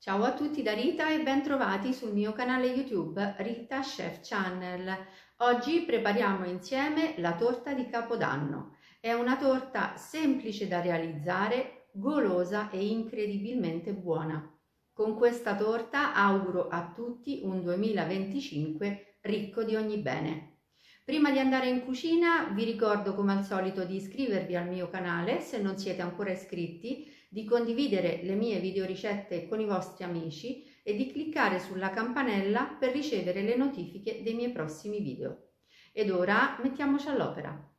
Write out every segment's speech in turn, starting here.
Ciao a tutti da Rita e ben trovati sul mio canale YouTube Rita Chef Channel. Oggi prepariamo insieme la torta di Capodanno. È una torta semplice da realizzare, golosa e incredibilmente buona. Con questa torta auguro a tutti un 2025 ricco di ogni bene. Prima di andare in cucina vi ricordo come al solito di iscrivervi al mio canale se non siete ancora iscritti, di condividere le mie videoricette con i vostri amici e di cliccare sulla campanella per ricevere le notifiche dei miei prossimi video. Ed ora mettiamoci all'opera.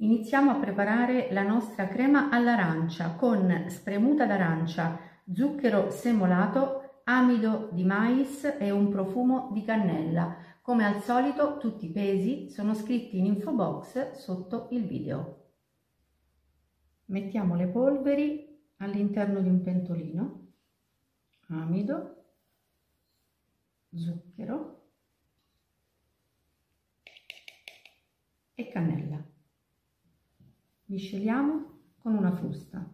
Iniziamo a preparare la nostra crema all'arancia con spremuta d'arancia, zucchero semolato, amido di mais e un profumo di cannella. Come al solito tutti i pesi sono scritti in info box sotto il video. Mettiamo le polveri all'interno di un pentolino, amido, zucchero e cannella. Misceliamo con una frusta.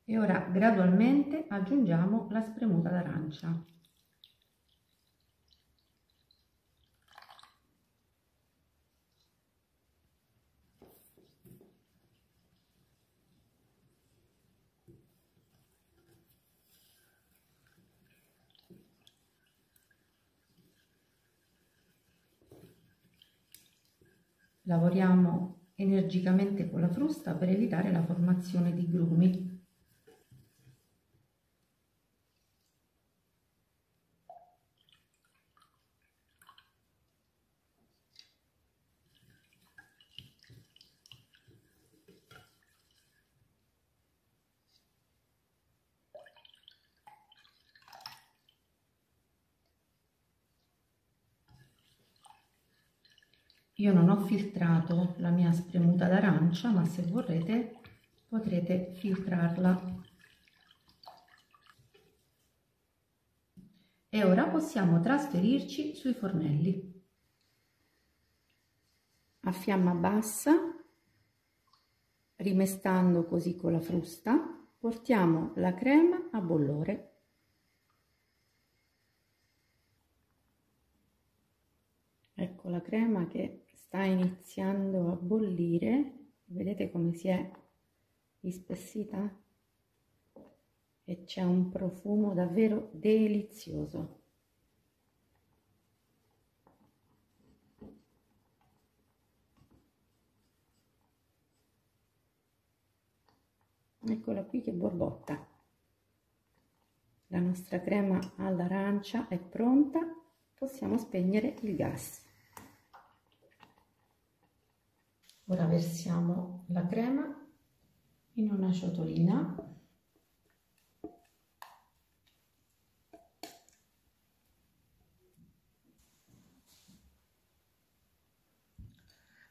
E ora gradualmente aggiungiamo la spremuta d'arancia. Lavoriamo energicamente con la frusta per evitare la formazione di grumi. Io non ho filtrato la mia spremuta d'arancia, ma se vorrete potrete filtrarla. E ora possiamo trasferirci sui fornelli. A fiamma bassa, rimestando così con la frusta, portiamo la crema a bollore. Ecco la crema che sta iniziando a bollire, vedete come si è ispessita? E c'è un profumo davvero delizioso. Eccola qui che borbotta. La nostra crema all'arancia è pronta, possiamo spegnere il gas. Ora versiamo la crema in una ciotolina.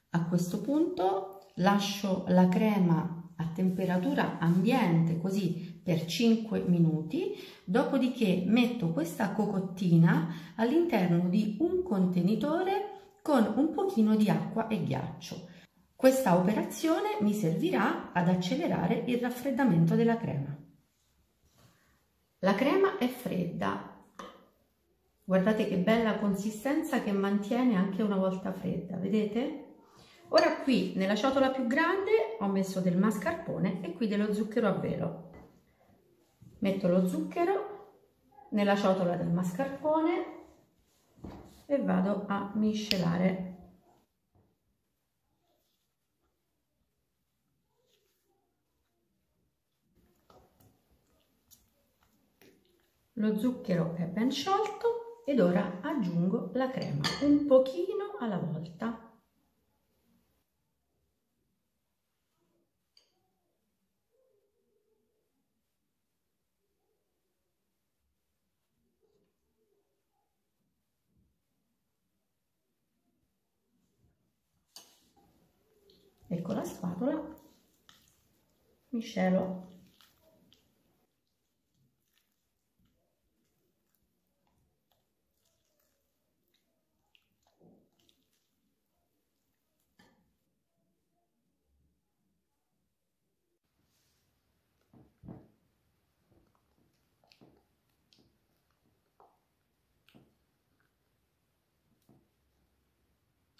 A questo punto lascio la crema a temperatura ambiente così per 5 minuti, dopodiché metto questa cocottina all'interno di un contenitore con un pochino di acqua e ghiaccio. Questa operazione mi servirà ad accelerare il raffreddamento della crema. La crema è fredda, guardate che bella consistenza che mantiene anche una volta fredda, vedete? Ora qui nella ciotola più grande ho messo del mascarpone e qui dello zucchero a velo. Metto lo zucchero nella ciotola del mascarpone e vado a miscelare. Lo zucchero è ben sciolto ed ora aggiungo la crema, un pochino alla volta. e con la spatola miscelo.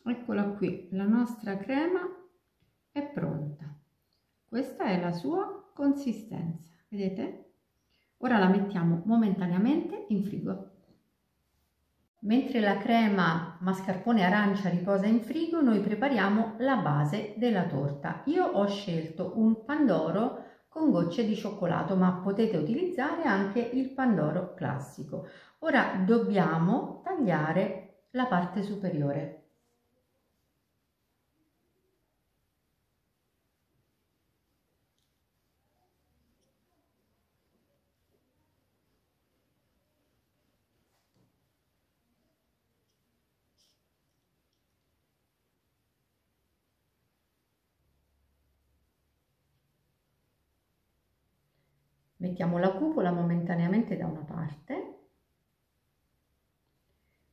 Eccola qui, la nostra crema è pronta. Questa è la sua consistenza, vedete? Ora la mettiamo momentaneamente in frigo. Mentre la crema mascarpone arancia riposa in frigo, noi prepariamo la base della torta. Io ho scelto un pandoro con gocce di cioccolato, ma potete utilizzare anche il pandoro classico. Ora dobbiamo tagliare la parte superiore. Mettiamo la cupola momentaneamente da una parte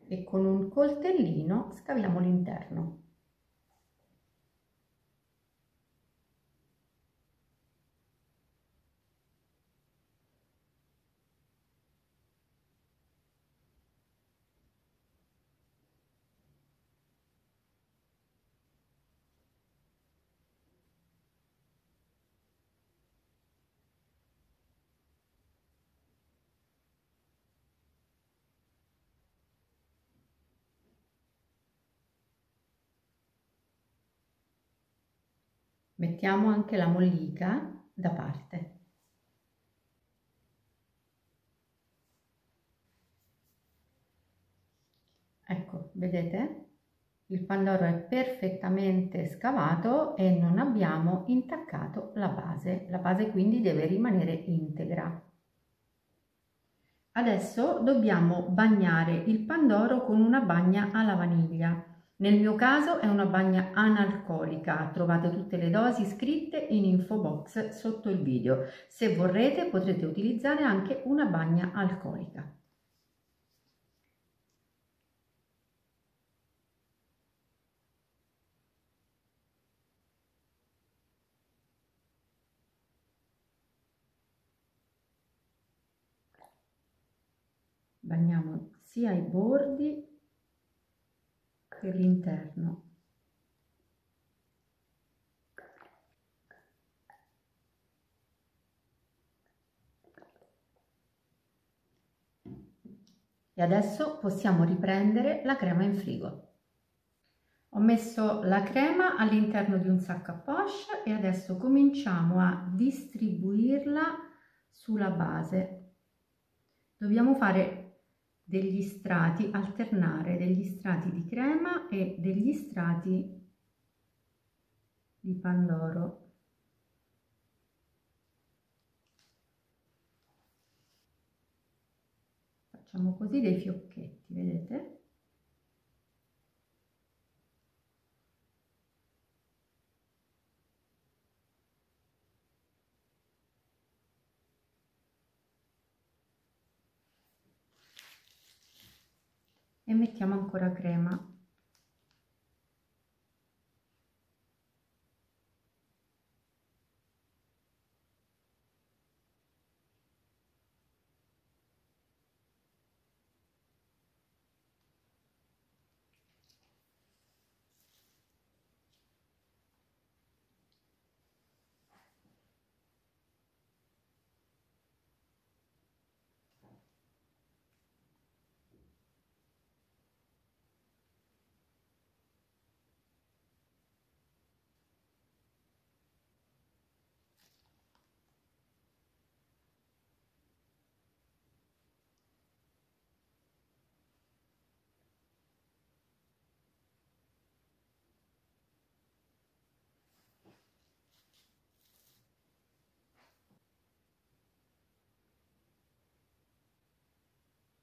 e con un coltellino scaviamo l'interno. Mettiamo anche la mollica da parte. Ecco, vedete? Il pandoro è perfettamente scavato e non abbiamo intaccato la base quindi deve rimanere integra. Adesso dobbiamo bagnare il pandoro con una bagna alla vaniglia. Nel mio caso è una bagna analcolica, trovate tutte le dosi scritte in info box sotto il video. Se vorrete potrete utilizzare anche una bagna alcolica. Bagniamo sia i bordi che l'interno. E adesso possiamo riprendere la crema in frigo. Ho messo la crema all'interno di un sacco a poche e adesso cominciamo a distribuirla sulla base. Dobbiamo fare degli strati, alternare degli strati di crema e degli strati di pandoro. Facciamo così dei fiocchetti, vedete? E mettiamo ancora crema.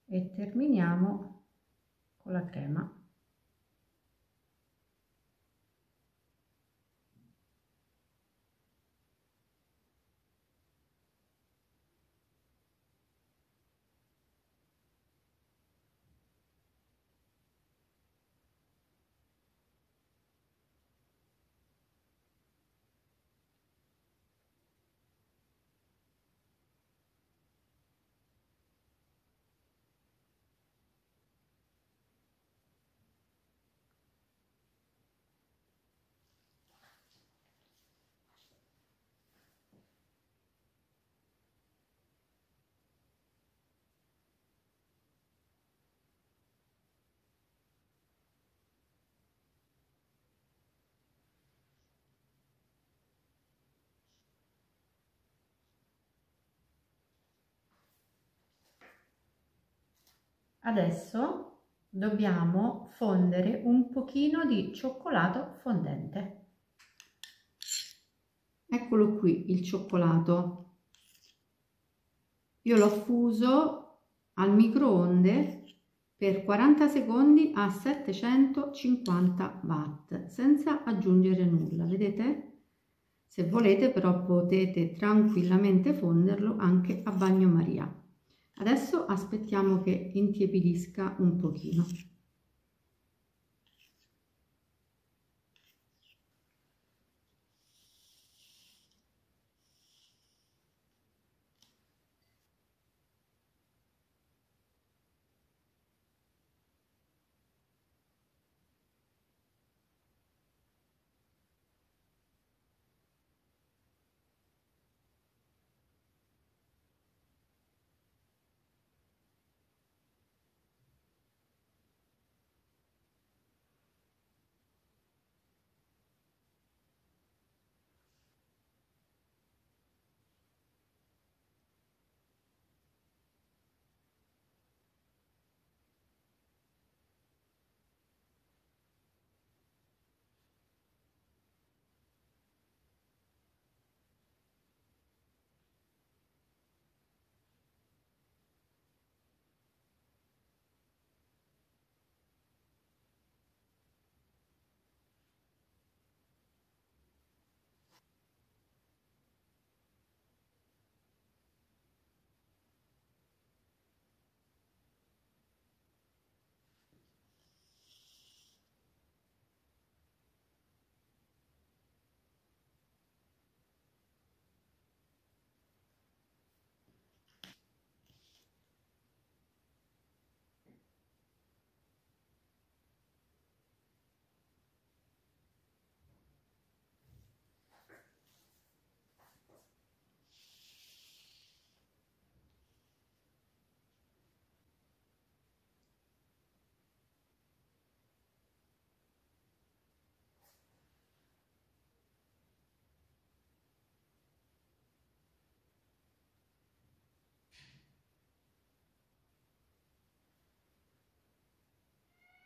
E terminiamo con la crema. Adesso dobbiamo fondere un pochino di cioccolato fondente. Eccolo qui il cioccolato. Io l'ho fuso al microonde per 40 secondi a 750 watt senza aggiungere nulla, vedete? Se volete però potete tranquillamente fonderlo anche a bagnomaria. Adesso aspettiamo che intiepidisca un pochino.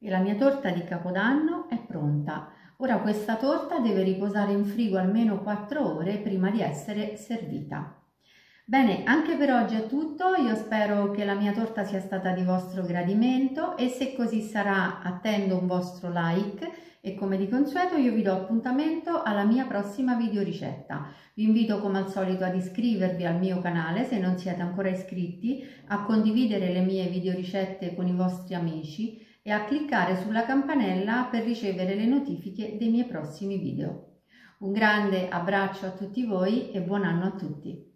E la mia torta di Capodanno è pronta. Ora questa torta deve riposare in frigo almeno 4 ore prima di essere servita. Bene, anche per oggi è tutto, io spero che la mia torta sia stata di vostro gradimento e se così sarà attendo un vostro like e come di consueto io vi do appuntamento alla mia prossima video ricetta. Vi invito come al solito ad iscrivervi al mio canale se non siete ancora iscritti, a condividere le mie video ricette con i vostri amici e a cliccare sulla campanella per ricevere le notifiche dei miei prossimi video. Un grande abbraccio a tutti voi e buon anno a tutti!